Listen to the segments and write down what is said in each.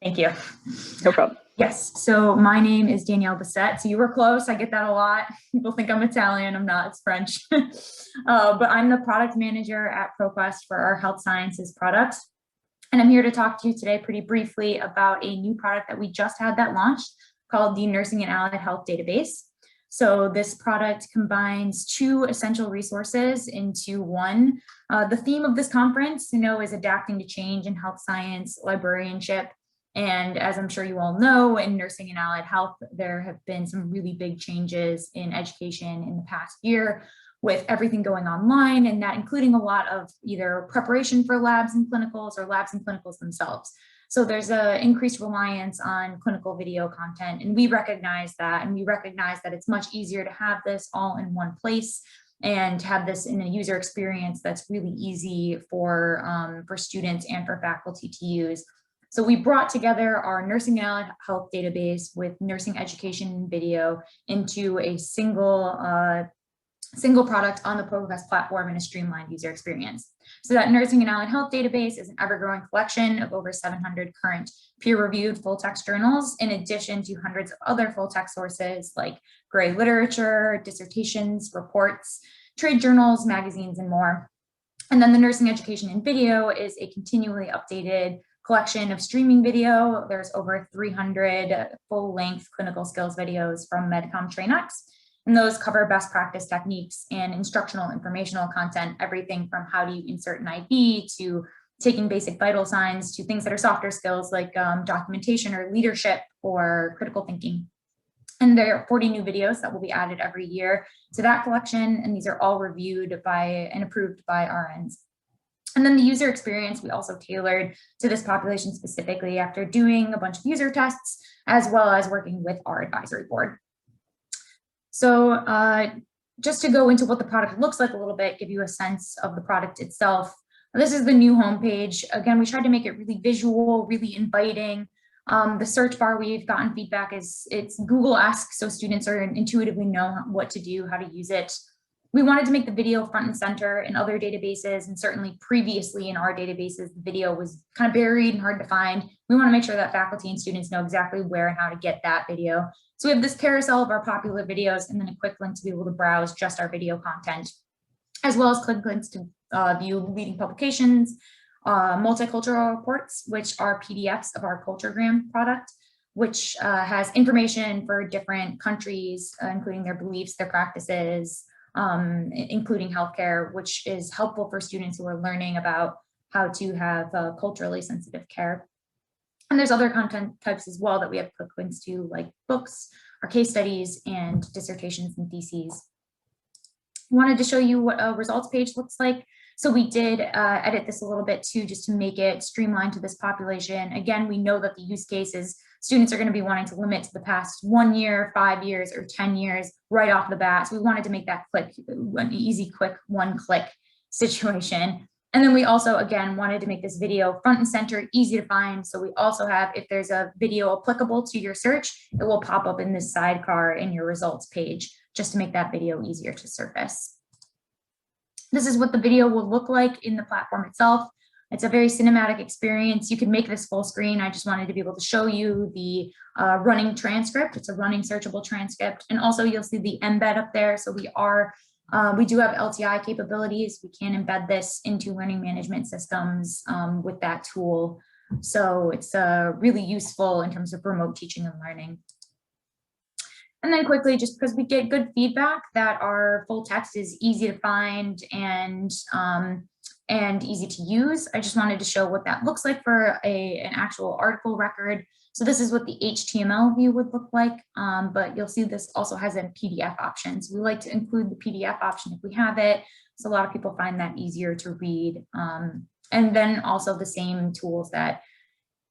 Thank you. No problem. Yes, so my name is Danielle Bassett. So you were close. I get that a lot. People think I'm Italian. I'm not. It's French. But I'm the product manager at ProQuest for our health sciences products. And I'm here to talk to you today pretty briefly about a new product that we just had that launched called the Nursing and Allied Health Database. So this product combines two essential resources into one. The theme of this conference, is adapting to change in health science librarianship. And as I'm sure you all know, in nursing and allied health, there have been some really big changes in education in the past year with everything going online, and that including a lot of either preparation for labs and clinicals or labs and clinicals themselves. So there's an increased reliance on clinical video content, and we recognize that, it's much easier to have this all in one place and have this in a user experience that's really easy for students and for faculty to use. So we brought together our nursing and allied health database with nursing education and video into a single product on the ProQuest platform in a streamlined user experience. So that nursing and allied health database is an ever-growing collection of over 700 current peer-reviewed full-text journals, in addition to hundreds of other full-text sources like gray literature, dissertations, reports, trade journals, magazines, and more. And then the nursing education and video is a continually updated collection of streaming video. There's over 300 full-length clinical skills videos from Medcom TrainX, and those cover best practice techniques and instructional informational content, everything from how do you insert an IV to taking basic vital signs to things that are softer skills like documentation or leadership or critical thinking. And there are 40 new videos that will be added every year to that collection, and these are all reviewed by and approved by RNs. And then the user experience we also tailored to this population specifically after doing a bunch of user tests, as well as working with our advisory board. So just to go into what the product looks like a little bit, give you a sense of the product itself. This is the new homepage. Again, we tried to make it really visual, really inviting. The search bar, we've gotten feedback is it's Google-esque, so students are intuitively know what to do, how to use it. We wanted to make the video front and center in other databases, and certainly previously in our databases, the video was kind of buried and hard to find. We want to make sure that faculty and students know exactly where and how to get that video. So we have this carousel of our popular videos and then a quick link to be able to browse just our video content, as well as click links to view leading publications, multicultural reports, which are PDFs of our Culturegram product, which has information for different countries, including their beliefs, their practices, including healthcare, which is helpful for students who are learning about how to have culturally sensitive care. And there's other content types as well that we have quick links to, like books, our case studies, and dissertations and theses. Wanted to show you what a results page looks like. So we did edit this a little bit too, just to make it streamlined to this population. Again, we know that the use cases students are going to be wanting to limit to the past 1 year, 5 years, or 10 years right off the bat. So we wanted to make that an easy, quick, one-click situation. And then we also, again, wanted to make this video front and center, easy to find. So we also have, if there's a video applicable to your search, it will pop up in this sidecar in your results page, just to make that video easier to surface. This is what the video will look like in the platform itself. It's a very cinematic experience. You can make this full screen. I just wanted to be able to show you the running transcript. It's a running searchable transcript. And also you'll see the embed up there. So we do have LTI capabilities. We can embed this into learning management systems with that tool. So it's really useful in terms of remote teaching and learning. And then quickly, just because we get good feedback that our full text is easy to find and easy to use, I just wanted to show what that looks like for an actual article record. So this is what the HTML view would look like, but you'll see this also has a PDF option. So we like to include the PDF option if we have it. So a lot of people find that easier to read. And then also the same tools that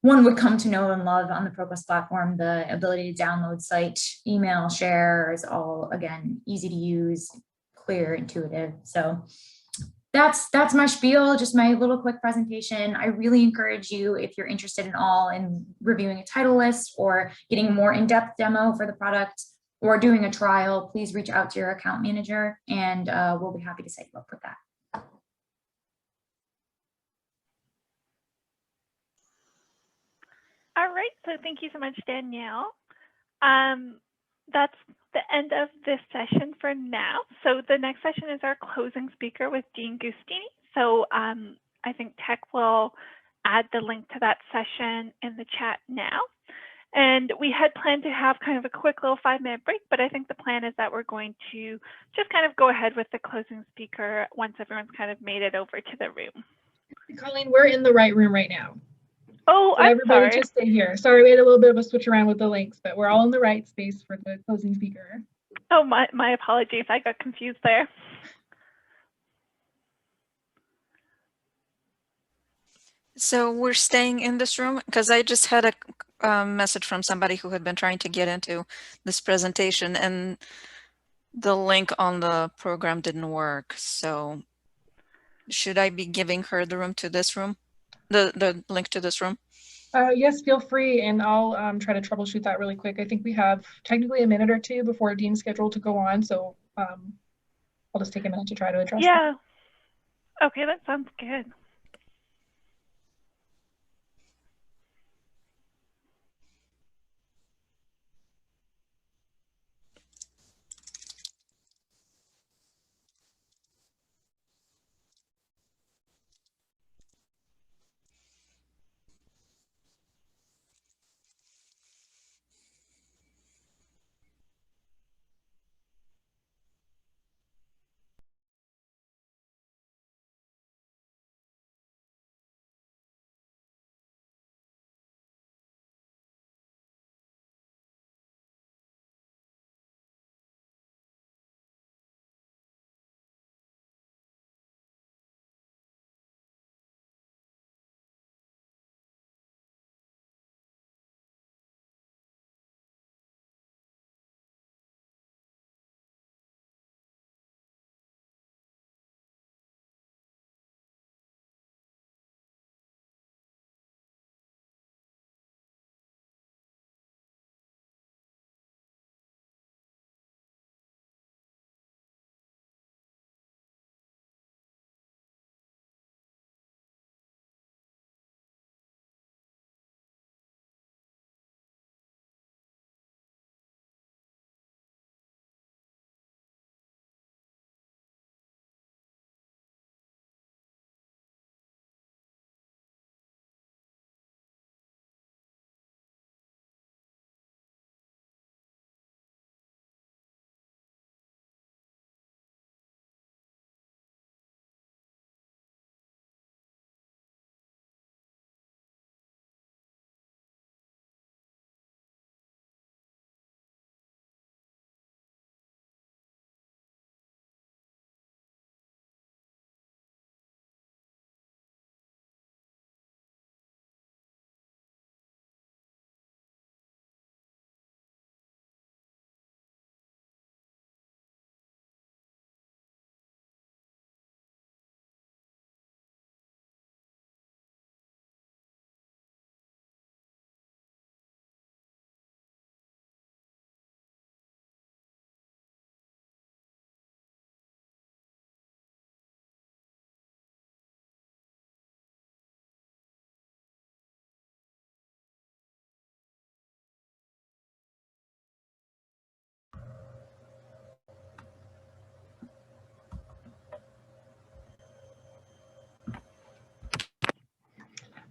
one would come to know and love on the ProQuest platform, the ability to download, cite, email, share is all, again, easy to use, clear, intuitive. So that's my spiel, just my little quick presentation. I really encourage you, if you're interested at all in reviewing a title list or getting a more in-depth demo for the product or doing a trial, please reach out to your account manager and we'll be happy to set you up with that. All right. right, so thank you so much, Danielle. That's the end of this session for now. So the next session is our closing speaker with Dean Giustini. So I think Tech will add the link to that session in the chat now. And we had planned to have kind of a quick little 5-minute break, but I think the plan is that we're going to just kind of go ahead with the closing speaker once everyone's kind of made it over to the room. Colleen, we're in the right room right now. Oh, so I'm everybody sorry. Just stay here. Sorry, we had a little bit of a switch around with the links, but we're all in the right space for the closing speaker. Oh, my apologies. I got confused there. So we're staying in this room because I just had a message from somebody who had been trying to get into this presentation and the link on the program didn't work. So should I be giving her the room to this room, the link to this room? Yes, feel free, and I'll try to troubleshoot that really quick. I think we have technically a minute or two before Dean's scheduled to go on, so I'll just take a minute to try to address that. Okay, that sounds good.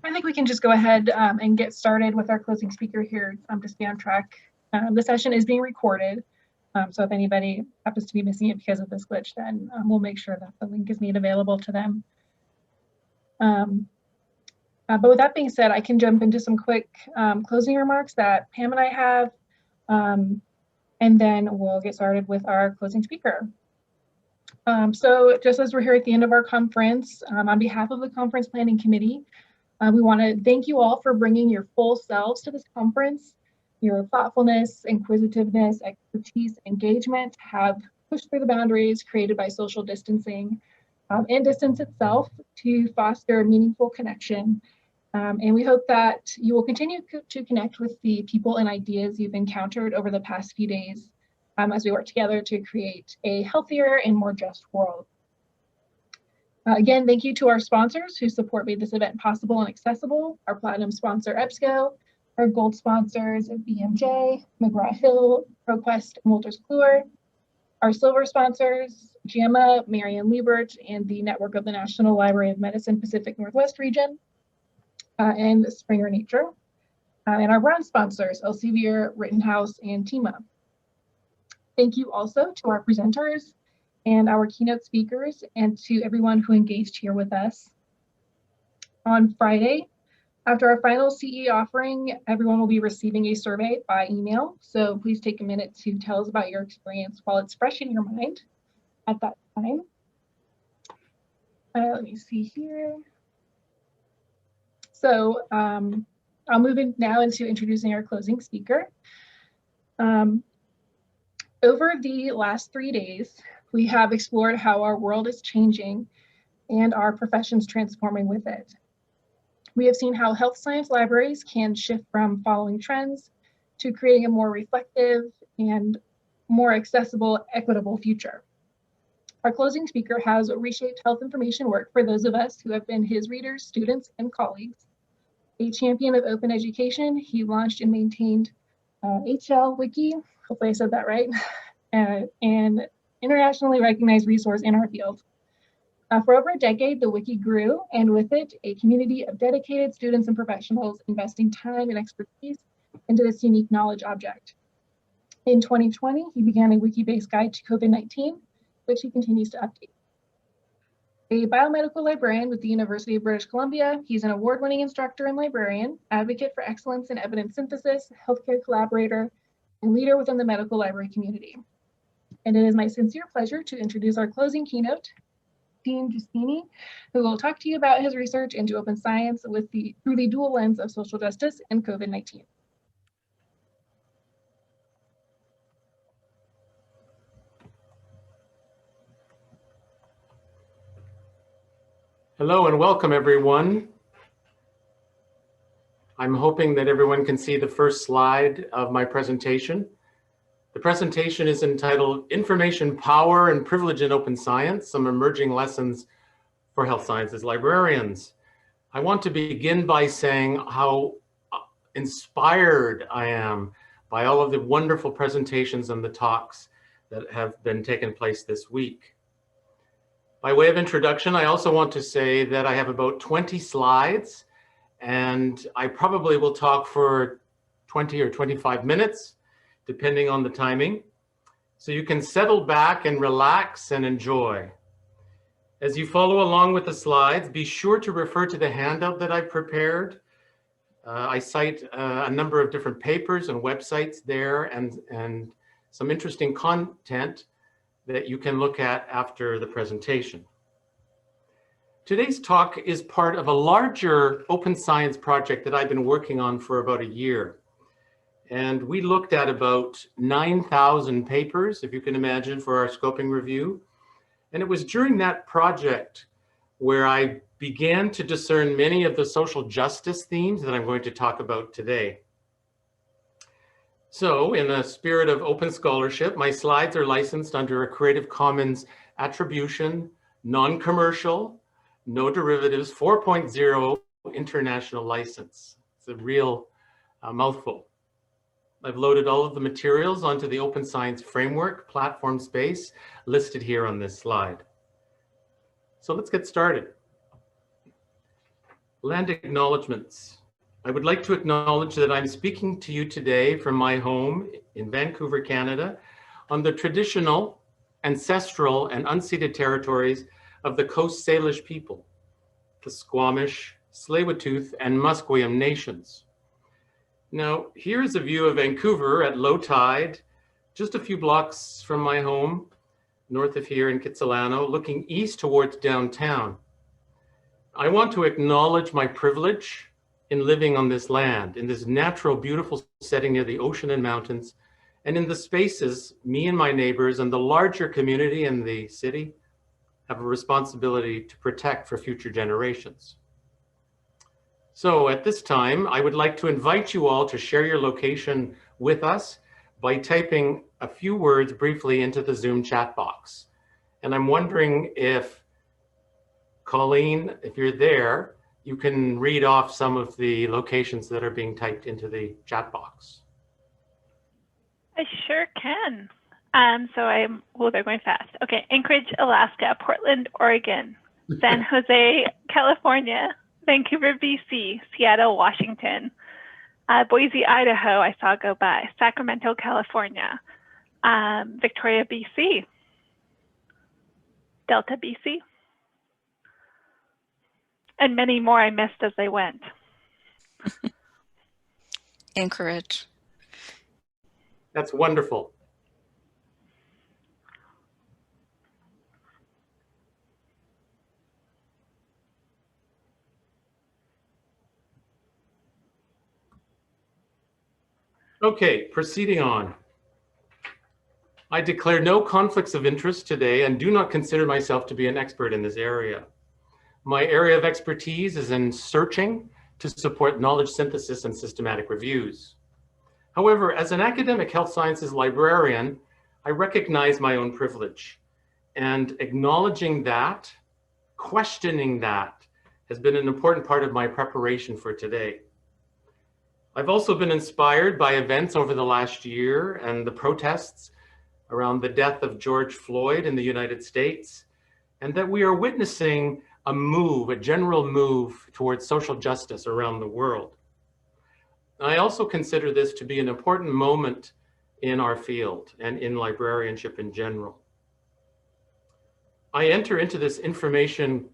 I think we can just go ahead and get started with our closing speaker here to stay on track. The session is being recorded, so if anybody happens to be missing it because of this glitch, then we'll make sure that the link is made available to them. But with that being said, I can jump into some quick closing remarks that Pam and I have, and then we'll get started with our closing speaker. So just as we're here at the end of our conference, on behalf of the Conference Planning Committee, we want to thank you all for bringing your full selves to this conference. Your thoughtfulness, inquisitiveness, expertise, engagement have pushed through the boundaries created by social distancing and distance itself to foster meaningful connection. And we hope that you will continue to connect with the people and ideas you've encountered over the past few days as we work together to create a healthier and more just world. Again, thank you to our sponsors whose support made this event possible and accessible. Our platinum sponsor, EBSCO, Our gold sponsors are BMJ, McGraw-Hill, ProQuest, and Wolters Kluwer. Our silver sponsors, JAMA, Marion Liebert, and the Network of the National Library of Medicine Pacific Northwest region, and Springer Nature. And our bronze sponsors, Elsevier, Rittenhouse, and TEMA. Thank you also to our presenters and our keynote speakers, and to everyone who engaged here with us. On Friday, after our final CE offering, everyone will be receiving a survey by email. So please take a minute to tell us about your experience while it's fresh in your mind at that time. Let me see here. So I'll move in now into introducing our closing speaker. Over the last 3 days, we have explored how our world is changing and our professions transforming with it. We have seen how health science libraries can shift from following trends to creating a more reflective and more accessible, equitable future. Our closing speaker has reshaped health information work for those of us who have been his readers, students, and colleagues. A champion of open education, he launched and maintained HLWIKI, hopefully I said that right, an internationally recognized resource in our field. For over a decade, the wiki grew, and with it, a community of dedicated students and professionals investing time and expertise into this unique knowledge object. In 2020, he began a wiki-based guide to COVID-19, which he continues to update. A biomedical librarian with the University of British Columbia, he's an award-winning instructor and librarian, advocate for excellence in evidence synthesis, healthcare collaborator, and leader within the medical library community. And it is my sincere pleasure to introduce our closing keynote, Dean Giustini, who will talk to you about his research into open science through the dual lens of social justice and COVID-19. Hello and welcome, everyone. I'm hoping that everyone can see the first slide of my presentation. The presentation is entitled Information Power and Privilege in Open Science, Some Emerging Lessons for Health Sciences Librarians. I want to begin by saying how inspired I am by all of the wonderful presentations and the talks that have been taking place this week. By way of introduction, I also want to say that I have about 20 slides, and I probably will talk for 20 or 25 minutes, depending on the timing. So you can settle back and relax and enjoy. As you follow along with the slides, be sure to refer to the handout that I've prepared. I cite a number of different papers and websites there, and some interesting content that you can look at after the presentation. Today's talk is part of a larger open science project that I've been working on for about a year. And we looked at about 9,000 papers, if you can imagine, for our scoping review. And it was during that project where I began to discern many of the social justice themes that I'm going to talk about today. So in the spirit of open scholarship, my slides are licensed under a Creative Commons Attribution, Non-Commercial, No Derivatives 4.0 International License. It's a real mouthful. I've loaded all of the materials onto the Open Science Framework platform space listed here on this slide. So let's get started. Land acknowledgements. I would like to acknowledge that I'm speaking to you today from my home in Vancouver, Canada, on the traditional, ancestral, and unceded territories of the Coast Salish people, the Squamish, Tsleil-Waututh, and Musqueam nations. Now, here's a view of Vancouver at low tide, just a few blocks from my home, north of here in Kitsilano, looking east towards downtown. I want to acknowledge my privilege in living on this land, in this natural, beautiful setting near the ocean and mountains, and in the spaces me and my neighbors and the larger community in the city have a responsibility to protect for future generations. So at this time, I would like to invite you all to share your location with us by typing a few words briefly into the Zoom chat box. And I'm wondering if, Colleen, if you're there, you can read off some of the locations that are being typed into the chat box. I sure can. Oh, they're going fast. Okay, Anchorage, Alaska, Portland, Oregon, San Jose, California, Vancouver, BC, Seattle, Washington, Boise, Idaho, I saw go by, Sacramento, California, Victoria, BC, Delta, BC, and many more I missed as I went. Anchorage. That's wonderful. Okay, proceeding on. I declare no conflicts of interest today and do not consider myself to be an expert in this area. My area of expertise is in searching to support knowledge synthesis and systematic reviews. However, as an academic health sciences librarian, I recognize my own privilege, and acknowledging that, questioning that, has been an important part of my preparation for today. I've also been inspired by events over the last year and the protests around the death of George Floyd in the United States, and that we are witnessing a move, a general move towards social justice around the world. I also consider this to be an important moment in our field and in librarianship in general. I enter into this information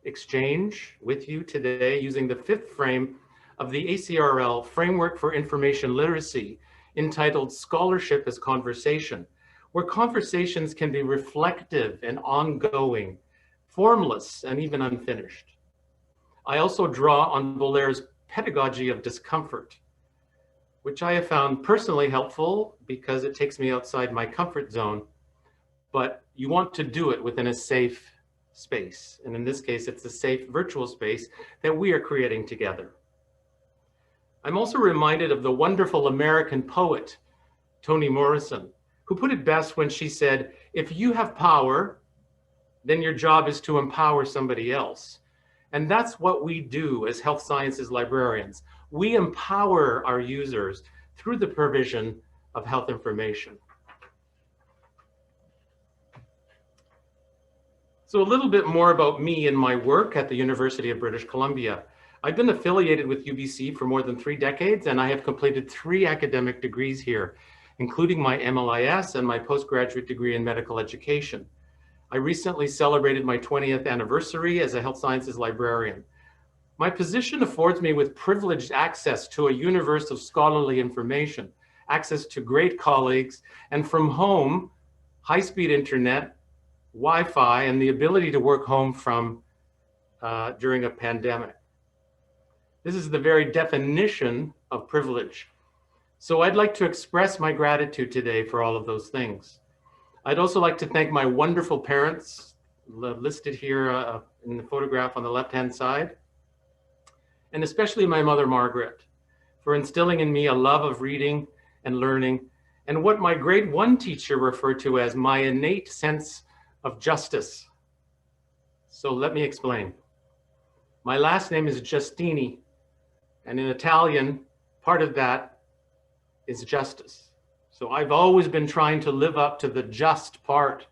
exchange with you today using the fifth frame of the ACRL Framework for Information Literacy, entitled Scholarship as Conversation, where conversations can be reflective and ongoing, formless and even unfinished. I also draw on Bolaire's pedagogy of discomfort, which I have found personally helpful because it takes me outside my comfort zone, but you want to do it within a safe space. And in this case, it's a safe virtual space that we are creating together. I'm also reminded of the wonderful American poet, Toni Morrison, who put it best when she said, if you have power, then your job is to empower somebody else. And that's what we do as health sciences librarians. We empower our users through the provision of health information. So a little bit more about me and my work at the University of British Columbia. I've been affiliated with UBC for more than 3 decades, and I have completed 3 academic degrees here, including my MLIS and my postgraduate degree in medical education. I recently celebrated my 20th anniversary as a health sciences librarian. My position affords me with privileged access to a universe of scholarly information, access to great colleagues, and from home, high-speed internet, Wi-Fi, and the ability to work home from during a pandemic. This is the very definition of privilege. So I'd like to express my gratitude today for all of those things. I'd also like to thank my wonderful parents, listed here in the photograph on the left-hand side, and especially my mother, Margaret, for instilling in me a love of reading and learning, and what my grade 1 teacher referred to as my innate sense of justice. So let me explain. My last name is Giustini, and in Italian, part of that is justice. So I've always been trying to live up to the just part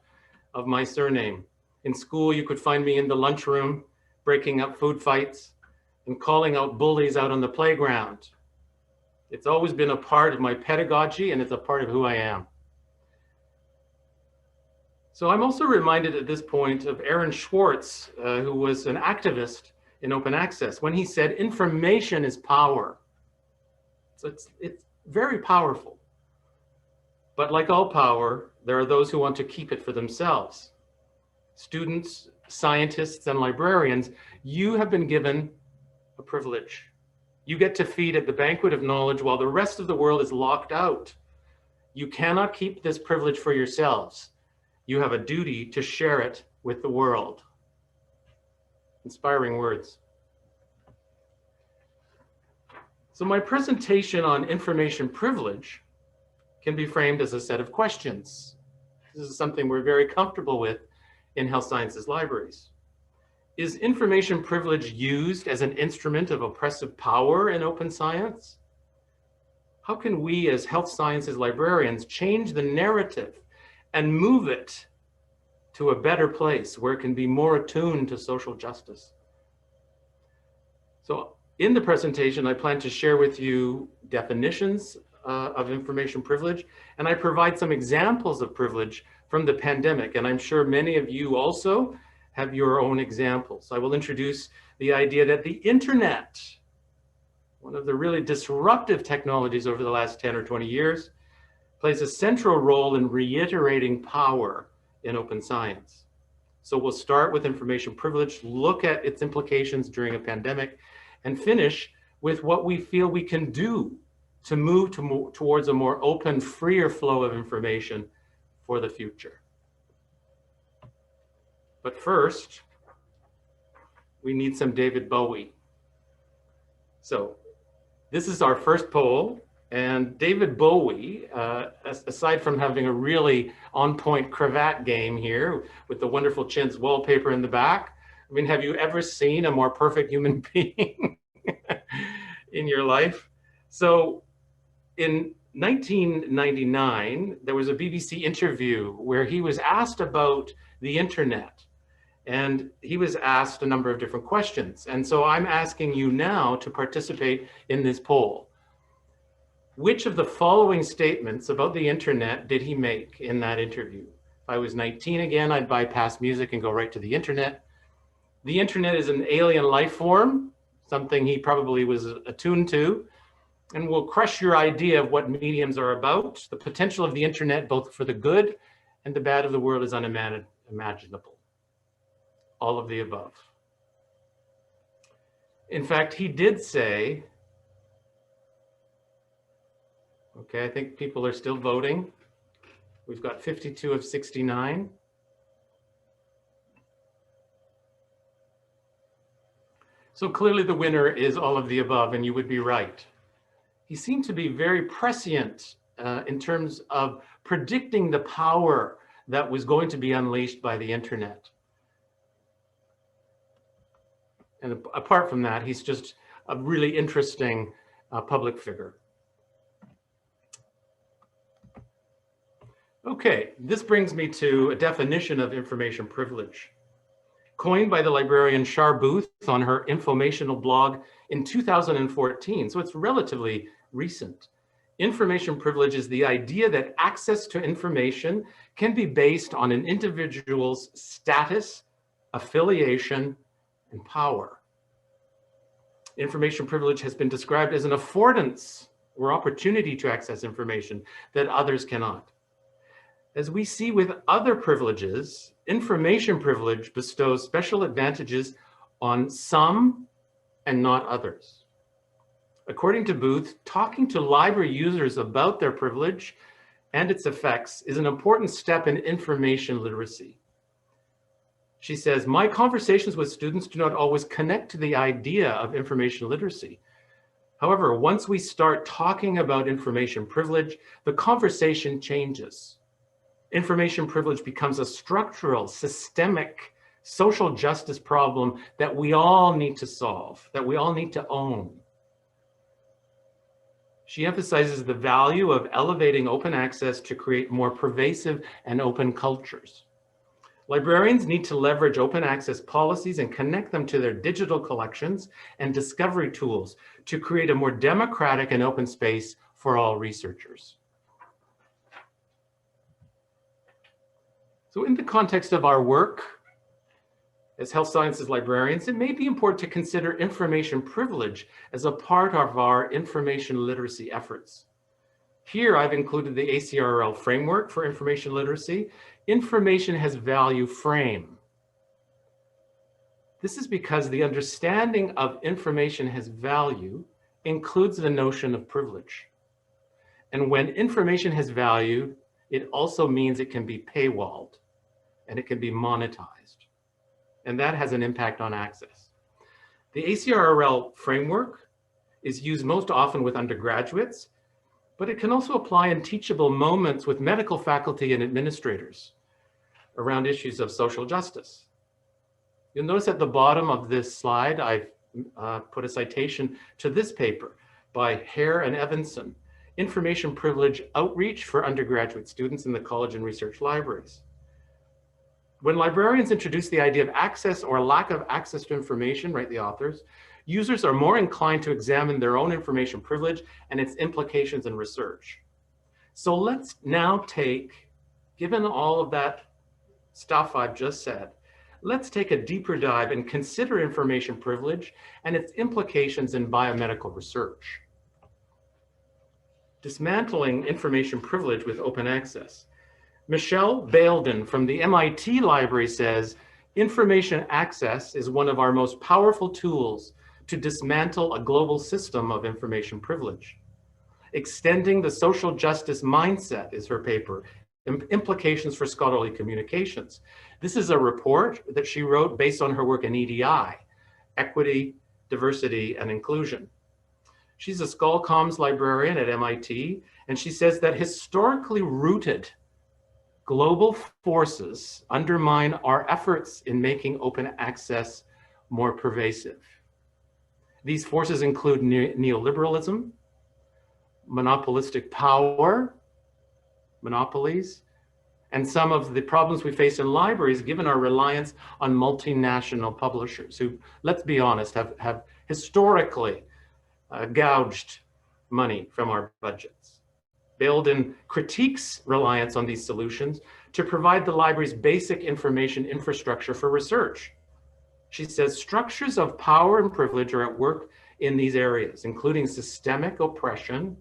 of my surname. In school, you could find me in the lunchroom, breaking up food fights and calling out bullies out on the playground. It's always been a part of my pedagogy, and it's a part of who I am. So I'm also reminded at this point of Aaron Swartz, who was an activist in open access, when he said, information is power. So it's very powerful. But like all power, there are those who want to keep it for themselves. Students, scientists, and librarians, you have been given a privilege. You get to feed at the banquet of knowledge while the rest of the world is locked out. You cannot keep this privilege for yourselves. You have a duty to share it with the world. Inspiring words. So my presentation on information privilege can be framed as a set of questions. This is something we're very comfortable with in health sciences libraries. Is information privilege used as an instrument of oppressive power in open science? How can we as health sciences librarians change the narrative and move it to a better place where it can be more attuned to social justice? So in the presentation, I plan to share with you definitions of information privilege, and I provide some examples of privilege from the pandemic. And I'm sure many of you also have your own examples. I will introduce the idea that the internet, one of the really disruptive technologies over the last 10 or 20 years, plays a central role in reiterating power in open science. So we'll start with information privilege, look at its implications during a pandemic, and finish with what we feel we can do to move towards a more open, freer flow of information for the future. But first, we need some David Bowie. So this is our first poll, and David Bowie, aside from having a really on-point cravat game here with the wonderful Chintz wallpaper in the back, I mean, have you ever seen a more perfect human being in your life? So in 1999, there was a BBC interview where he was asked about the internet. And he was asked a number of different questions. And so I'm asking you now to participate in this poll. Which of the following statements about the internet did he make in that interview? If I was 19 again, I'd bypass music and go right to the internet. The internet is an alien life form, something he probably was attuned to, and will crush your idea of what mediums are about. The potential of the internet, both for the good and the bad of the world, is unimaginable. All of the above. In fact, he did say, okay, I think people are still voting. We've got 52 of 69. So clearly the winner is all of the above, and you would be right. He seemed to be very prescient in terms of predicting the power that was going to be unleashed by the internet. And apart from that, he's just a really interesting public figure. Okay, this brings me to a definition of information privilege. Coined by the librarian Char Booth on her informational blog in 2014, so it's relatively recent. Information privilege is the idea that access to information can be based on an individual's status, affiliation, and power. Information privilege has been described as an affordance or opportunity to access information that others cannot. As we see with other privileges, information privilege bestows special advantages on some and not others. According to Booth, talking to library users about their privilege and its effects is an important step in information literacy. She says, my conversations with students do not always connect to the idea of information literacy. However, once we start talking about information privilege, the conversation changes. Information privilege becomes a structural, systemic, social justice problem that we all need to solve, that we all need to own. She emphasizes the value of elevating open access to create more pervasive and open cultures. Librarians need to leverage open access policies and connect them to their digital collections and discovery tools to create a more democratic and open space for all researchers. So in the context of our work as health sciences librarians, it may be important to consider information privilege as a part of our information literacy efforts. Here, I've included the ACRL framework for information literacy. Information has value frame. This is because the understanding of information has value includes the notion of privilege. And when information has value, it also means it can be paywalled and it can be monetized. And that has an impact on access. The ACRL framework is used most often with undergraduates, but it can also apply in teachable moments with medical faculty and administrators around issues of social justice. You'll notice at the bottom of this slide, I've put a citation to this paper by Hare and Evanson, Information Privilege Outreach for Undergraduate Students in the College and Research Libraries. When librarians introduce the idea of access or lack of access to information, write the authors, users are more inclined to examine their own information privilege and its implications in research. So let's now take, given all of that stuff I've just said, let's take a deeper dive and consider information privilege and its implications in biomedical research. Dismantling information privilege with open access. Michelle Bailden from the MIT Library says, information access is one of our most powerful tools to dismantle a global system of information privilege. Extending the social justice mindset is her paper, Implications for Scholarly Communications. This is a report that she wrote based on her work in EDI, Equity, Diversity, and Inclusion. She's a ScholComs librarian at MIT, and she says that historically rooted global forces undermine our efforts in making open access more pervasive. These forces include neoliberalism, monopolistic power, monopolies, and some of the problems we face in libraries given our reliance on multinational publishers who, let's be honest, have historically gouged money from our budgets. Bailden critiques reliance on these solutions to provide the library's basic information infrastructure for research. She says structures of power and privilege are at work in these areas, including systemic oppression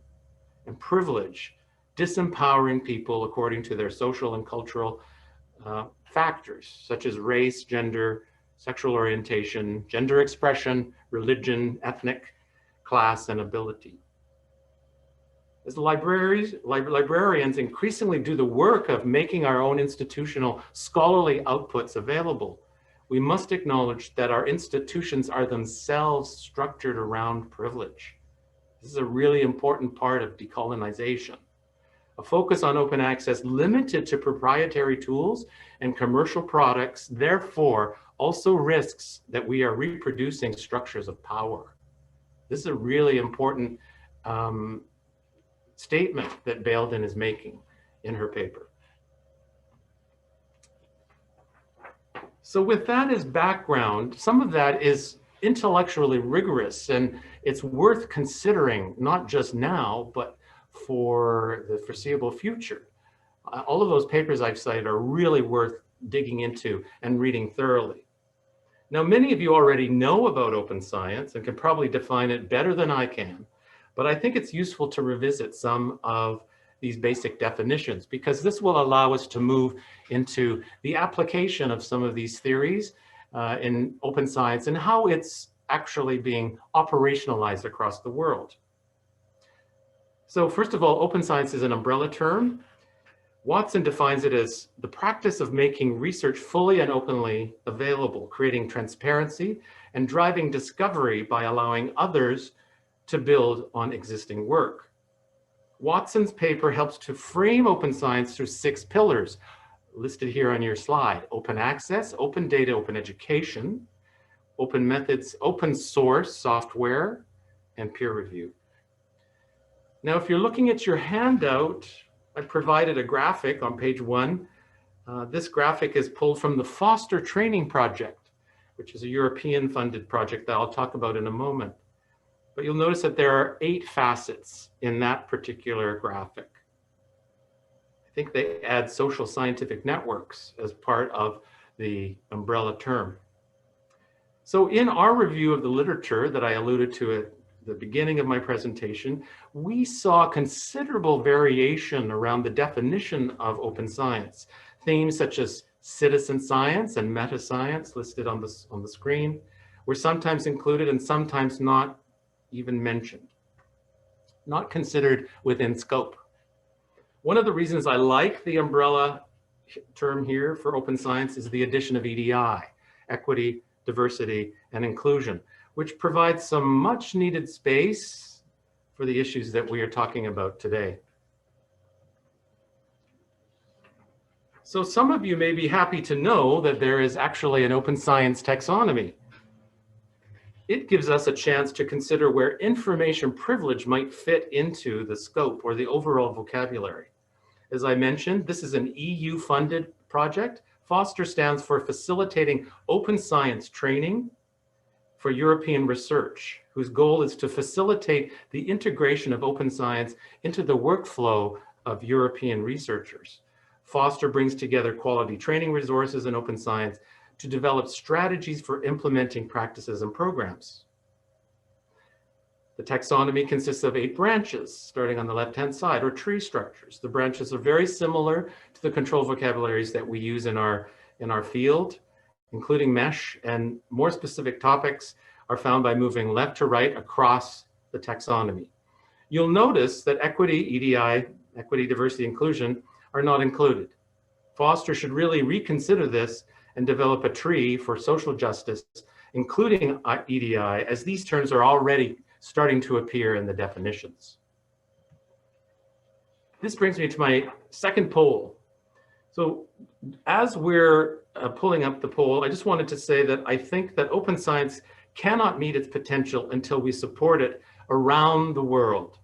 and privilege, disempowering people according to their social and cultural factors, such as race, gender, sexual orientation, gender expression, religion, ethnic, class, and ability. As librarians increasingly do the work of making our own institutional scholarly outputs available, we must acknowledge that our institutions are themselves structured around privilege. This is a really important part of decolonization. A focus on open access limited to proprietary tools and commercial products, therefore, also risks that we are reproducing structures of power. This is a really important statement that Bailden is making in her paper. So with that as background, some of that is intellectually rigorous, and it's worth considering, not just now, but for the foreseeable future. All of those papers I've cited are really worth digging into and reading thoroughly. Now, many of you already know about open science and can probably define it better than I can, but I think it's useful to revisit some of these basic definitions because this will allow us to move into the application of some of these theories in open science and how it's actually being operationalized across the world. So first of all, open science is an umbrella term. Watson defines it as the practice of making research fully and openly available, creating transparency and driving discovery by allowing others to build on existing work. Watson's paper helps to frame open science through 6 pillars listed here on your slide: open access, open data, open education, open methods, open source software, and peer review. Now, if you're looking at your handout, I provided a graphic on page 1. This graphic is pulled from the Foster Training Project, which is a European funded project that I'll talk about in a moment. But you'll notice that there are 8 facets in that particular graphic. I think they add social scientific networks as part of the umbrella term. So in our review of the literature that I alluded to at the beginning of my presentation, we saw considerable variation around the definition of open science. Themes such as citizen science and meta science listed on the screen were sometimes included and sometimes not even mentioned, not considered within scope. One of the reasons I like the umbrella term here for open science is the addition of EDI, equity, diversity, and inclusion, which provides some much needed space for the issues that we are talking about today. So some of you may be happy to know that there is actually an open science taxonomy. It gives us a chance to consider where information privilege might fit into the scope or the overall vocabulary. As I mentioned, this is an EU-funded project. FOSTER stands for Facilitating Open Science Training for European Research, whose goal is to facilitate the integration of open science into the workflow of European researchers. FOSTER brings together quality training resources in open science to develop strategies for implementing practices and programs. The taxonomy consists of 8 branches, starting on the left-hand side, or tree structures. The branches are very similar to the control vocabularies that we use in our field, including mesh, and more specific topics are found by moving left to right across the taxonomy. You'll notice that equity, EDI, equity, diversity, inclusion are not included. FOSTER should really reconsider this and develop a tree for social justice, including EDI, as these terms are already starting to appear in the definitions. This brings me to my second poll. So as we're pulling up the poll, I just wanted to say that I think that open science cannot meet its potential until we support it around the world.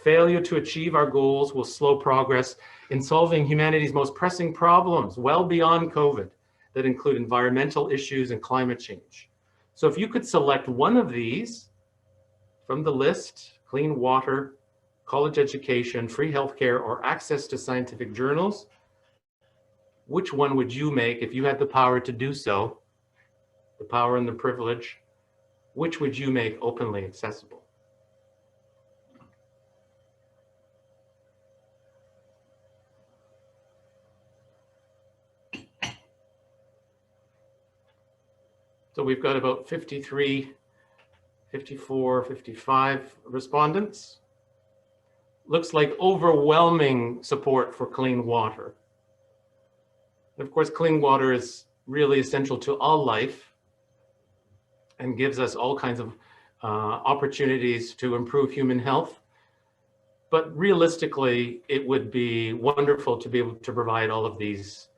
Failure to achieve our goals will slow progress in solving humanity's most pressing problems, well beyond COVID, that include environmental issues and climate change. So if you could select one of these from the list, clean water, college education, free healthcare, or access to scientific journals, which one would you make if you had the power to do so, the power and the privilege, which would you make openly accessible? So we've got about 53, 54, 55 respondents. Looks like overwhelming support for clean water. And of course, clean water is really essential to all life and gives us all kinds of opportunities to improve human health. But realistically, it would be wonderful to be able to provide all of these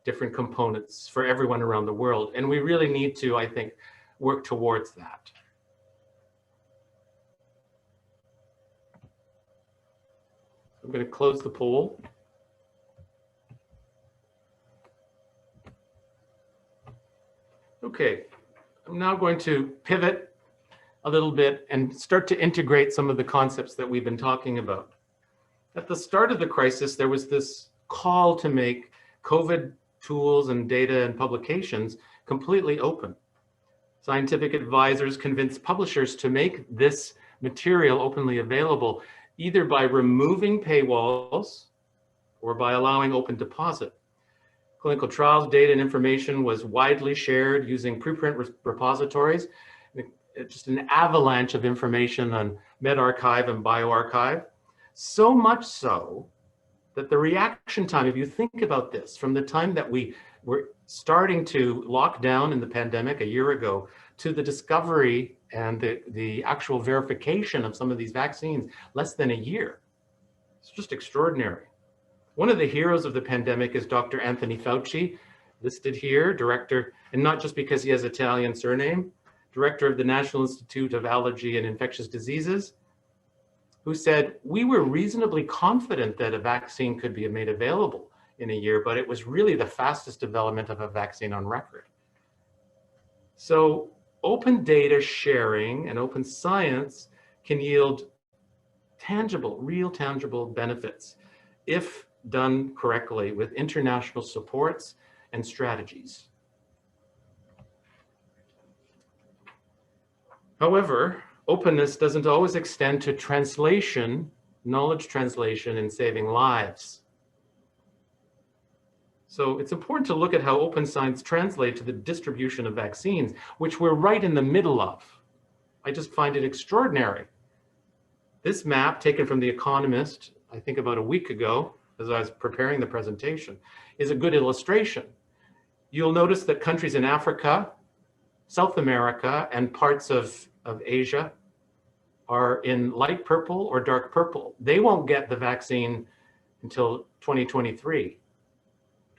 different components for everyone around the world. And we really need to, I think, work towards that. I'm going to close the poll. Okay, I'm now going to pivot a little bit and start to integrate some of the concepts that we've been talking about. At the start of the crisis, there was this call to make COVID tools and data and publications completely open. Scientific advisors convinced publishers to make this material openly available, either by removing paywalls or by allowing open deposit. Clinical trials data and information was widely shared using preprint repositories. It's just an avalanche of information on medRxiv and bioRxiv. So much so that the reaction time, if you think about this, from the time that we were starting to lock down in the pandemic a year ago to the discovery and the actual verification of some of these vaccines, less than a year. It's just extraordinary. One of the heroes of the pandemic is Dr. Anthony Fauci, listed here, director, and not just because he has an Italian surname, director of the National Institute of Allergy and Infectious Diseases, who said, we were reasonably confident that a vaccine could be made available in a year, but it was really the fastest development of a vaccine on record. So open data sharing and open science can yield tangible, real tangible benefits if done correctly with international supports and strategies. However, openness doesn't always extend to translation, knowledge translation, and saving lives. So it's important to look at how open science translates to the distribution of vaccines, which we're right in the middle of. I just find it extraordinary. This map, taken from The Economist, I think about a week ago, as I was preparing the presentation, is a good illustration. You'll notice that countries in Africa, South America, and parts of Asia are in light purple or dark purple. They won't get the vaccine until 2023,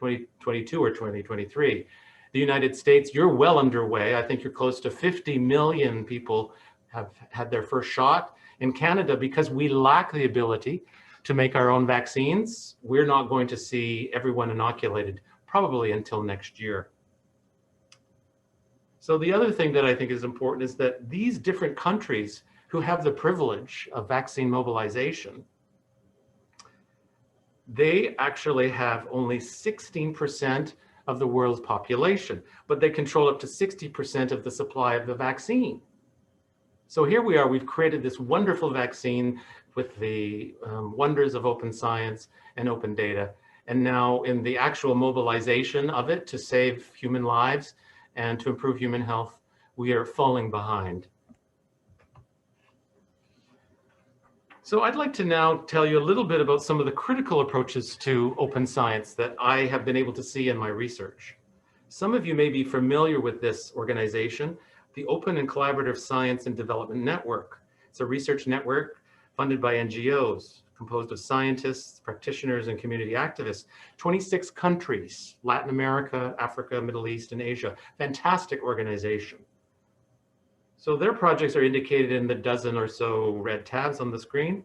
2022 or 2023. The United States, you're well underway. I think you're close to 50 million people have had their first shot. In Canada, because we lack the ability to make our own vaccines, we're not going to see everyone inoculated probably until next year. So the other thing that I think is important is that these different countries who have the privilege of vaccine mobilization, they actually have only 16% of the world's population, but they control up to 60% of the supply of the vaccine. So here we are, we've created this wonderful vaccine with the wonders of open science and open data. And now in the actual mobilization of it to save human lives and to improve human health, we are falling behind. So I'd like to now tell you a little bit about some of the critical approaches to open science that I have been able to see in my research. Some of you may be familiar with this organization, the Open and Collaborative Science and Development Network. It's a research network funded by NGOs, composed of scientists, practitioners, and community activists. 26 countries, Latin America, Africa, Middle East, and Asia. Fantastic organization. So their projects are indicated in the dozen or so red tabs on the screen.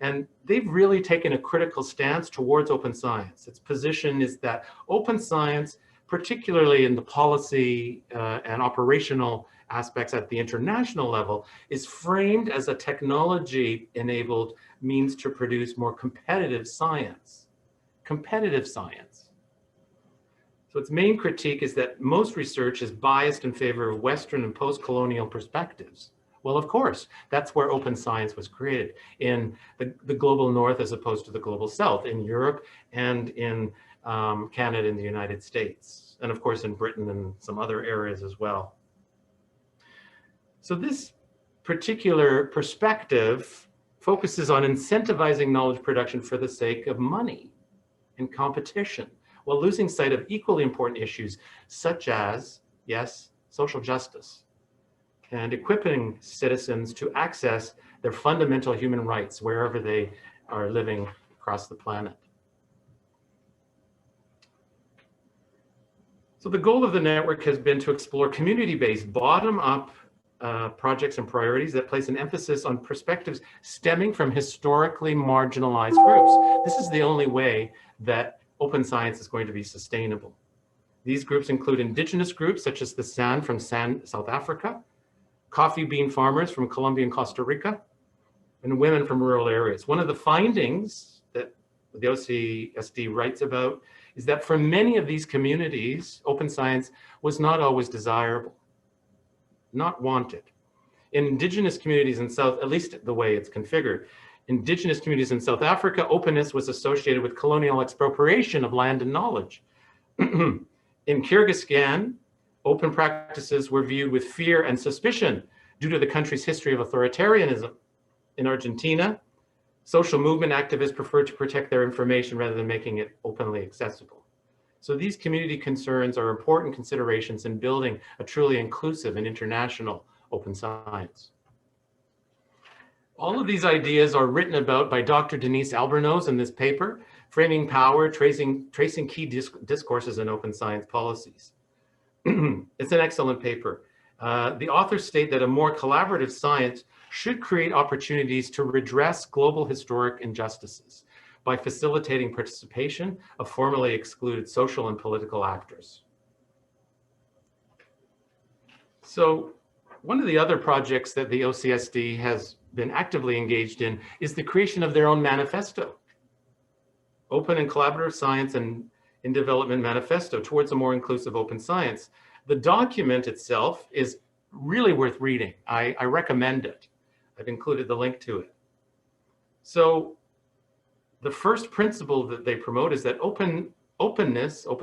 And they've really taken a critical stance towards open science. Its position is that open science, particularly in the policy and operational aspects at the international level, is framed as a technology-enabled means to produce more competitive science. Competitive science. So its main critique is that most research is biased in favor of Western and post-colonial perspectives. Well, of course, that's where open science was created, in the global North as opposed to the global South, in Europe and in Canada and the United States, and of course in Britain and some other areas as well. So this particular perspective focuses on incentivizing knowledge production for the sake of money and competition, while losing sight of equally important issues such as, yes, social justice, and equipping citizens to access their fundamental human rights wherever they are living across the planet. So the goal of the network has been to explore community-based, bottom-up projects and priorities that place an emphasis on perspectives stemming from historically marginalized groups. This is the only way that open science is going to be sustainable. These groups include indigenous groups such as the San from South Africa, coffee bean farmers from Colombia and Costa Rica, and women from rural areas. One of the findings that the OCSD writes about is that for many of these communities, open science was not always desirable, not wanted. In indigenous communities in South, at least the way it's configured, indigenous communities in South Africa, openness was associated with colonial expropriation of land and knowledge. In Kyrgyzstan, open practices were viewed with fear and suspicion due to the country's history of authoritarianism. In Argentina, social movement activists preferred to protect their information rather than making it openly accessible. So these community concerns are important considerations in building a truly inclusive and international open science. All of these ideas are written about by Dr. Denise Albornoz in this paper, Framing Power, Tracing Key Discourses in Open Science Policies. It's an excellent paper. The authors state that a more collaborative science should create opportunities to redress global historic injustices by facilitating participation of formerly excluded social and political actors. So one of the other projects that the OCSD has been actively engaged in is the creation of their own manifesto, Open and Collaborative Science and in Development Manifesto towards a more inclusive open science. The document itself is really worth reading. I recommend it. I've included the link to it. So the first principle that they promote is that open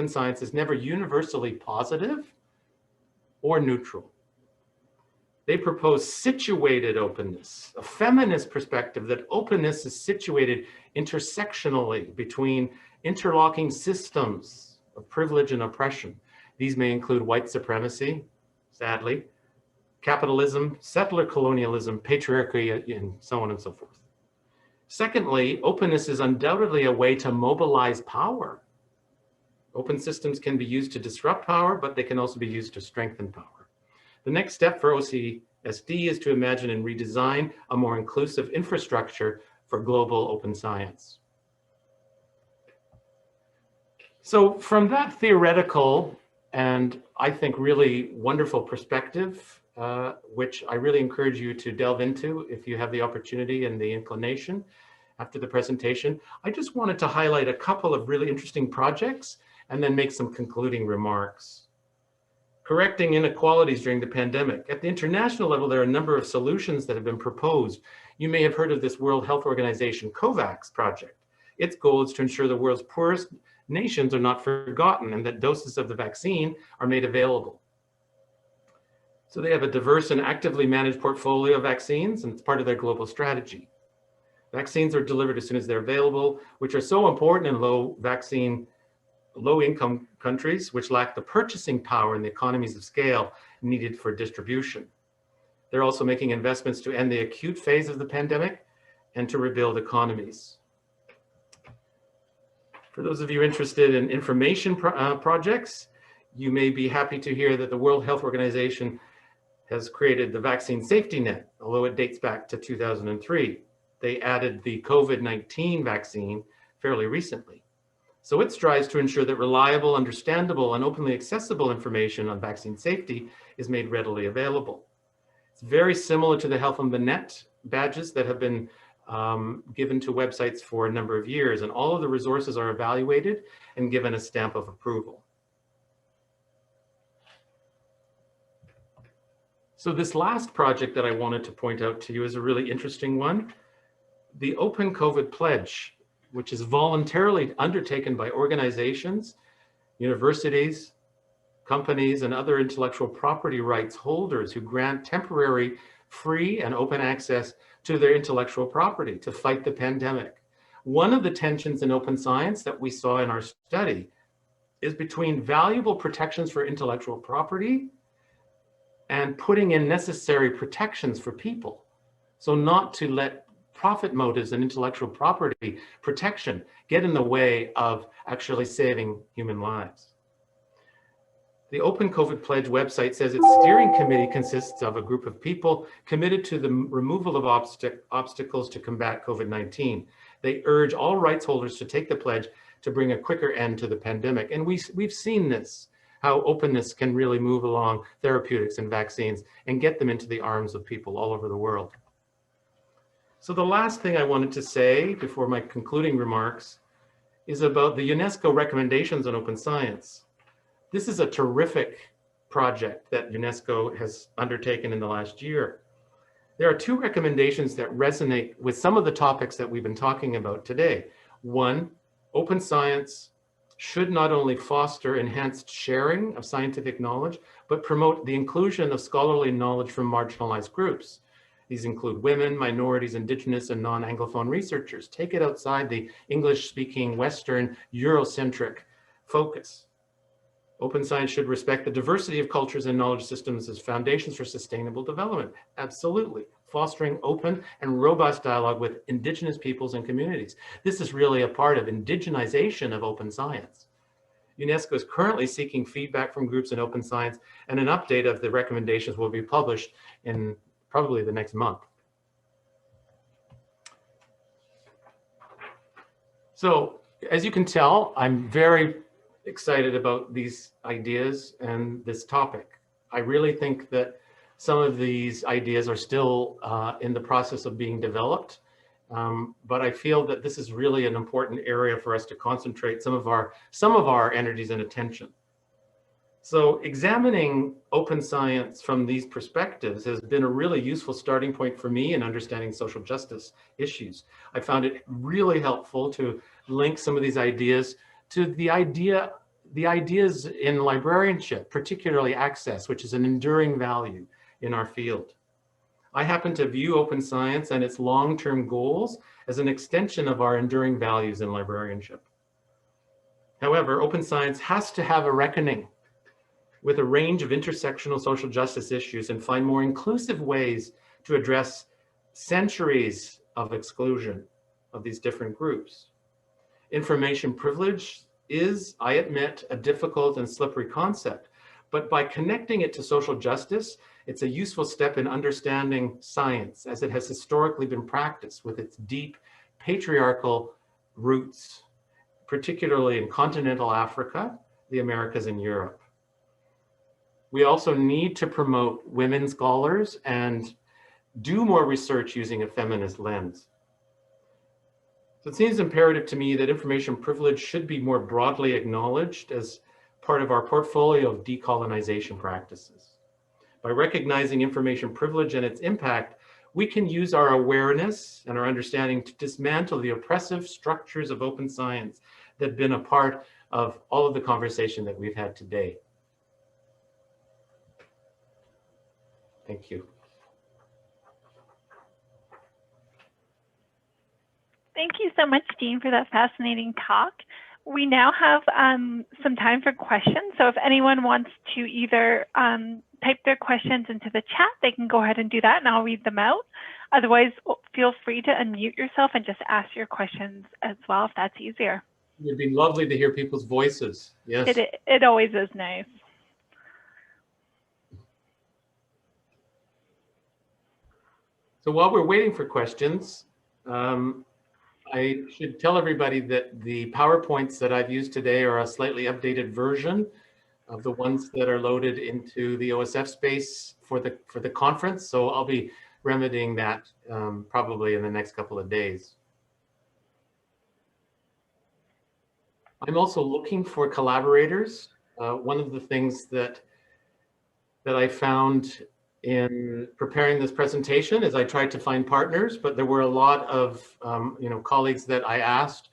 science is never universally positive or neutral. They propose situated openness, a feminist perspective that openness is situated intersectionally between interlocking systems of privilege and oppression. These may include white supremacy, sadly, capitalism, settler colonialism, patriarchy, and so on and so forth. Secondly, openness is undoubtedly a way to mobilize power. Open systems can be used to disrupt power, but they can also be used to strengthen power. The next step for OCSD is to imagine and redesign a more inclusive infrastructure for global open science. So from that theoretical and I think really wonderful perspective, which I really encourage you to delve into if you have the opportunity and the inclination after the presentation, I just wanted to highlight a couple of really interesting projects and then make some concluding remarks. Correcting inequalities during the pandemic. At the international level, there are a number of solutions that have been proposed. You may have heard of this World Health Organization COVAX project. Its goal is to ensure the world's poorest nations are not forgotten and that doses of the vaccine are made available. So they have a diverse and actively managed portfolio of vaccines, and it's part of their global strategy. Vaccines are delivered as soon as they're available, which are so important in low-income countries, which lack the purchasing power and the economies of scale needed for distribution. They're also making investments to end the acute phase of the pandemic and to rebuild economies. For those of you interested in information projects, you may be happy to hear that the World Health Organization has created the vaccine safety net, although it dates back to 2003. They added the COVID-19 vaccine fairly recently. So it strives to ensure that reliable, understandable, and openly accessible information on vaccine safety is made readily available. It's very similar to the Health on the Net badges that have been given to websites for a number of years, and all of the resources are evaluated and given a stamp of approval. So this last project that I wanted to point out to you is a really interesting one. The Open COVID Pledge, which is voluntarily undertaken by organizations, universities, companies, and other intellectual property rights holders who grant temporary free and open access to their intellectual property to fight the pandemic. One of the tensions in open science that we saw in our study is between valuable protections for intellectual property and putting in necessary protections for people. So not to let profit motives and intellectual property protection get in the way of actually saving human lives. The Open COVID Pledge website says its steering committee consists of a group of people committed to the removal of obstacles to combat COVID-19. They urge all rights holders to take the pledge to bring a quicker end to the pandemic. And we've seen this, how openness can really move along therapeutics and vaccines and get them into the arms of people all over the world. So the last thing I wanted to say before my concluding remarks is about the UNESCO recommendations on open science. This is a terrific project that UNESCO has undertaken in the last year. There are two recommendations that resonate with some of the topics that we've been talking about today. One, open science should not only foster enhanced sharing of scientific knowledge, but promote the inclusion of scholarly knowledge from marginalized groups. These include women, minorities, indigenous, and non-Anglophone researchers. Take it outside the English-speaking, Western, Eurocentric focus. Open science should respect the diversity of cultures and knowledge systems as foundations for sustainable development. Absolutely. Fostering open and robust dialogue with indigenous peoples and communities. This is really a part of indigenization of open science. UNESCO is currently seeking feedback from groups in open science, and an update of the recommendations will be published in probably the next month. So, as you can tell, I'm very excited about these ideas and this topic. I really think that some of these ideas are still in the process of being developed, but I feel that this is really an important area for us to concentrate some of our energies and attention. So examining open science from these perspectives has been a really useful starting point for me in understanding social justice issues. I found it really helpful to link some of these ideas to the ideas in librarianship, particularly access, which is an enduring value in our field. I happen to view open science and its long-term goals as an extension of our enduring values in librarianship. However, open science has to have a reckoning with a range of intersectional social justice issues and find more inclusive ways to address centuries of exclusion of these different groups. Information privilege is, I admit, a difficult and slippery concept, but by connecting it to social justice, it's a useful step in understanding science as it has historically been practiced with its deep patriarchal roots, particularly in continental Africa, the Americas, and Europe. We also need to promote women scholars and do more research using a feminist lens. So it seems imperative to me that information privilege should be more broadly acknowledged as part of our portfolio of decolonization practices. By recognizing information privilege and its impact, we can use our awareness and our understanding to dismantle the oppressive structures of open science that have been a part of all of the conversation that we've had today. Thank you. Thank you so much, Dean, for that fascinating talk. We now have some time for questions. So if anyone wants to either type their questions into the chat, they can go ahead and do that and I'll read them out. Otherwise, feel free to unmute yourself and just ask your questions as well, if that's easier. It'd be lovely to hear people's voices. Yes. It always is nice. So while we're waiting for questions, I should tell everybody that the PowerPoints that I've used today are a slightly updated version of the ones that are loaded into the OSF space for the conference. So I'll be remedying that probably in the next couple of days. I'm also looking for collaborators. One of the things that I found in preparing this presentation is I tried to find partners, but there were a lot of colleagues that I asked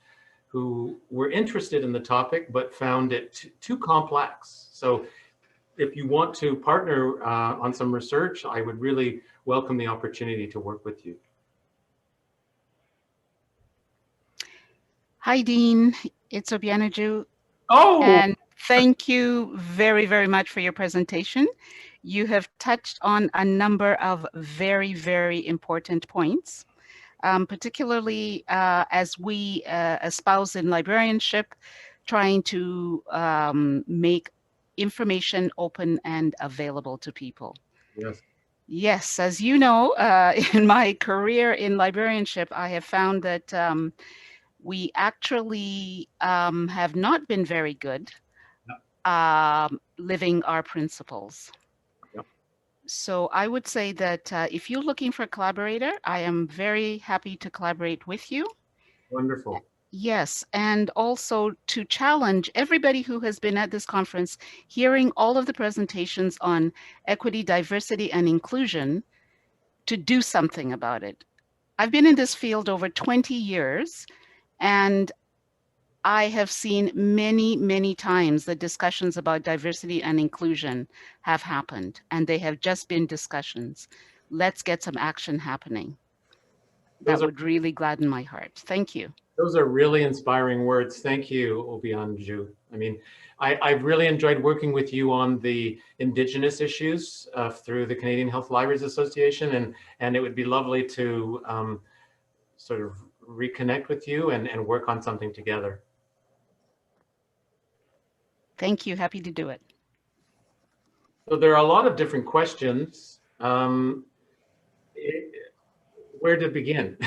who were interested in the topic, but found it too complex. So if you want to partner on some research, I would really welcome the opportunity to work with you. Hi, Dean. It's Obianaju. Oh! And thank you very, very much for your presentation. You have touched on a number of very, very important points, particularly as we espouse in librarianship, trying to make information open and available to people. Yes. Yes, as you know, in my career in librarianship, I have found that we actually have not been very good living our principles. Yep. So I would say that if you're looking for a collaborator, I am very happy to collaborate with you. Wonderful. Yes, and also to challenge everybody who has been at this conference, hearing all of the presentations on equity, diversity, and inclusion, to do something about it. I've been in this field over 20 years, and I have seen many, many times the discussions about diversity and inclusion have happened, and they have just been discussions. Let's get some action happening. That would really gladden my heart. Thank you. Those are really inspiring words. Thank you, Obianju. I mean, I've really enjoyed working with you on the Indigenous issues through the Canadian Health Libraries Association, and it would be lovely to sort of reconnect with you and work on something together. Thank you. Happy to do it. So there are a lot of different questions. Where to begin?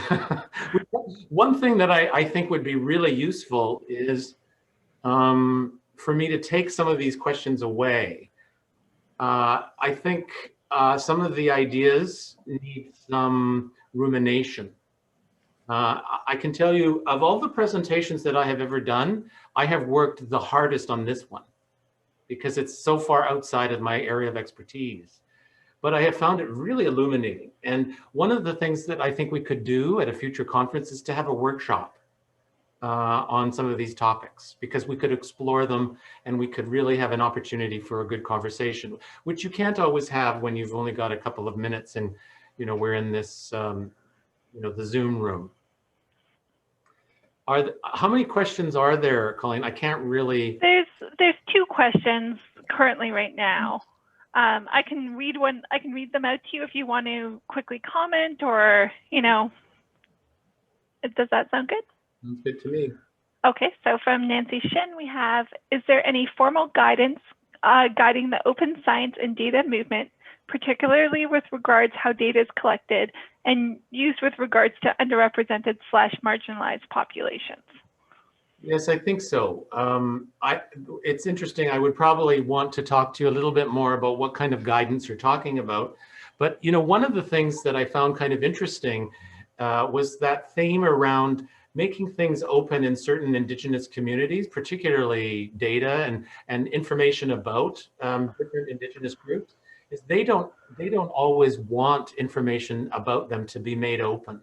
One thing that I think would be really useful is for me to take some of these questions away. I think some of the ideas need some rumination. I can tell you, of all the presentations that I have ever done, I have worked the hardest on this one because it's so far outside of my area of expertise. But I have found it really illuminating. And one of the things that I think we could do at a future conference is to have a workshop on some of these topics, because we could explore them and we could really have an opportunity for a good conversation, which you can't always have when you've only got a couple of minutes and we're in this the Zoom room. How many questions are there, Colleen? I can't really. There's 2 questions currently right now. I can read them out to you if you want to quickly comment, or does that sound good? Sounds good to me. Okay, so from Nancy Shin, we have, is there any formal guidance guiding the open science and data movement, particularly with regards how data is collected and used with regards to underrepresented/marginalized populations? Yes, I think so. It's interesting. I would probably want to talk to you a little bit more about what kind of guidance you're talking about. But, you know, one of the things that I found kind of interesting was that theme around making things open in certain Indigenous communities, particularly data and information about different Indigenous groups, is they don't always want information about them to be made open,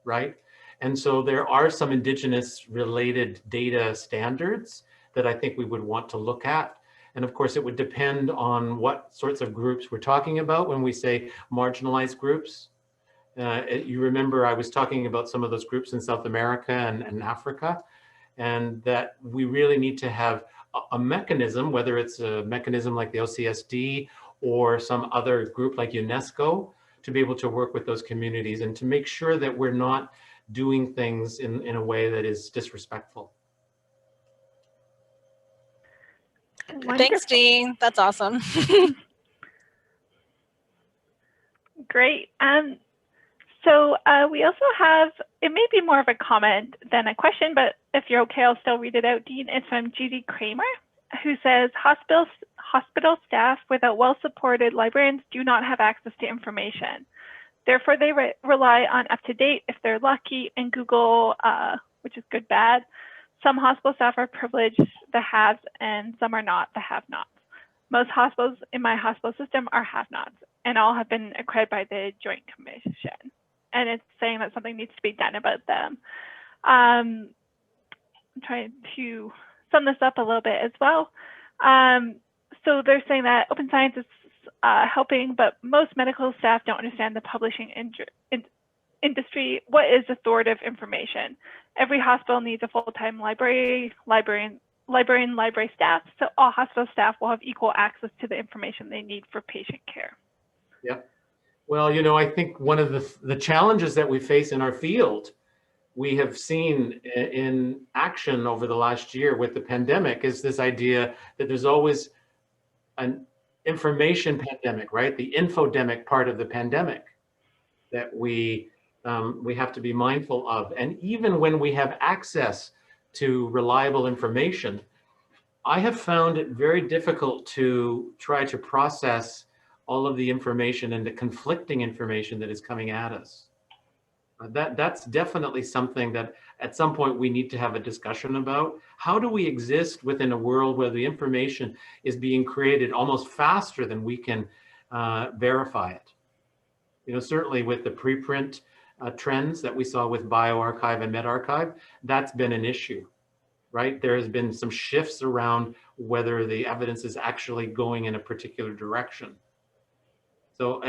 right? And so there are some Indigenous related data standards that I think we would want to look at. And of course, it would depend on what sorts of groups we're talking about when we say marginalized groups. You remember I was talking about some of those groups in South America and Africa, and that we really need to have a mechanism, whether it's a mechanism like the OCSD or some other group like Unesco, to be able to work with those communities and to make sure that we're not doing things in a way that is disrespectful. Wonderful. Thanks, Dean. That's awesome. Great. So we also have, it may be more of a comment than a question, but if you're okay, I'll still read it out, Dean. It's from Judy Kramer, who says, hospital staff without well-supported librarians do not have access to information. Therefore, they rely on up-to-date, if they're lucky, and Google, which is good, bad. Some hospital staff are privileged, the haves, and some are not, the have-nots. Most hospitals in my hospital system are have-nots, and all have been accredited by the Joint Commission. And it's saying that something needs to be done about them. I'm trying to sum this up a little bit as well. So they're saying that open science is helping, but most medical staff don't understand the publishing industry. What is authoritative information? Every hospital needs a full-time librarian, library staff, so all hospital staff will have equal access to the information they need for patient care. Yep. Well, you know, I think one of the challenges that we face in our field, we have seen in action over the last year with the pandemic, is this idea that there's always an information pandemic, right? The infodemic part of the pandemic that we have to be mindful of. And even when we have access to reliable information, I have found it very difficult to try to process all of the information and the conflicting information that is coming at us. That's definitely something that at some point we need to have a discussion about. How do we exist within a world where the information is being created almost faster than we can verify it? You know, certainly with the preprint trends that we saw with bioRxiv and medRxiv, that's been an issue, right? There has been some shifts around whether the evidence is actually going in a particular direction. So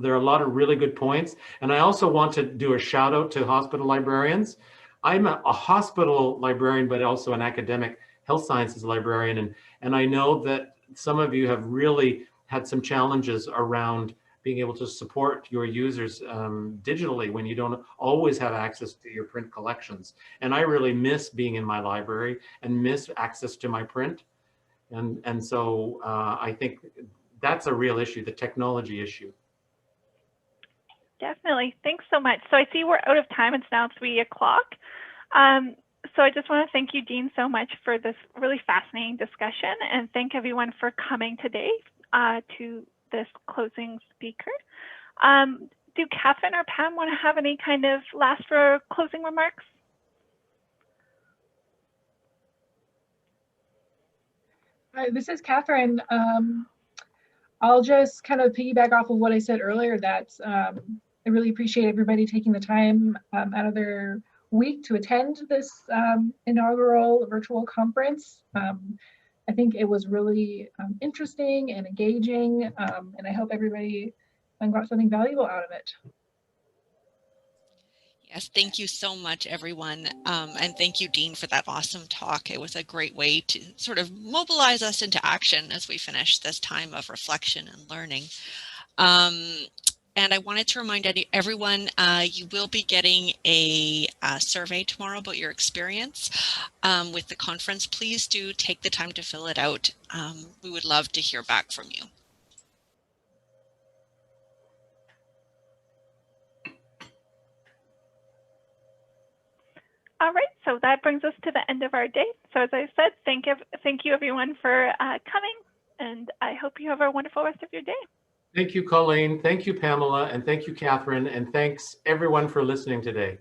there are a lot of really good points. And I also want to do a shout out to hospital librarians. I'm a hospital librarian, but also an academic health sciences librarian. And I know that some of you have really had some challenges around being able to support your users digitally when you don't always have access to your print collections. And I really miss being in my library and miss access to my print. And so I think that's a real issue, the technology issue. Definitely. Thanks so much. So I see we're out of time. It's now 3 o'clock. So I just want to thank you, Dean, so much for this really fascinating discussion, and thank everyone for coming today to this closing speaker. Do Catherine or Pam want to have any kind of last or closing remarks? Hi, this is Catherine. I'll just kind of piggyback off of what I said earlier, that I really appreciate everybody taking the time out of their week to attend this inaugural virtual conference. I think it was really interesting and engaging, and I hope everybody got something valuable out of it. Yes, thank you so much, everyone. And thank you, Dean, for that awesome talk. It was a great way to sort of mobilize us into action as we finish this time of reflection and learning. And I wanted to remind everyone, you will be getting a survey tomorrow about your experience with the conference. Please do take the time to fill it out. We would love to hear back from you. All right, so that brings us to the end of our day. So as I said, thank you everyone for coming, and I hope you have a wonderful rest of your day. Thank you, Colleen. Thank you, Pamela. And thank you, Catherine. And thanks everyone for listening today.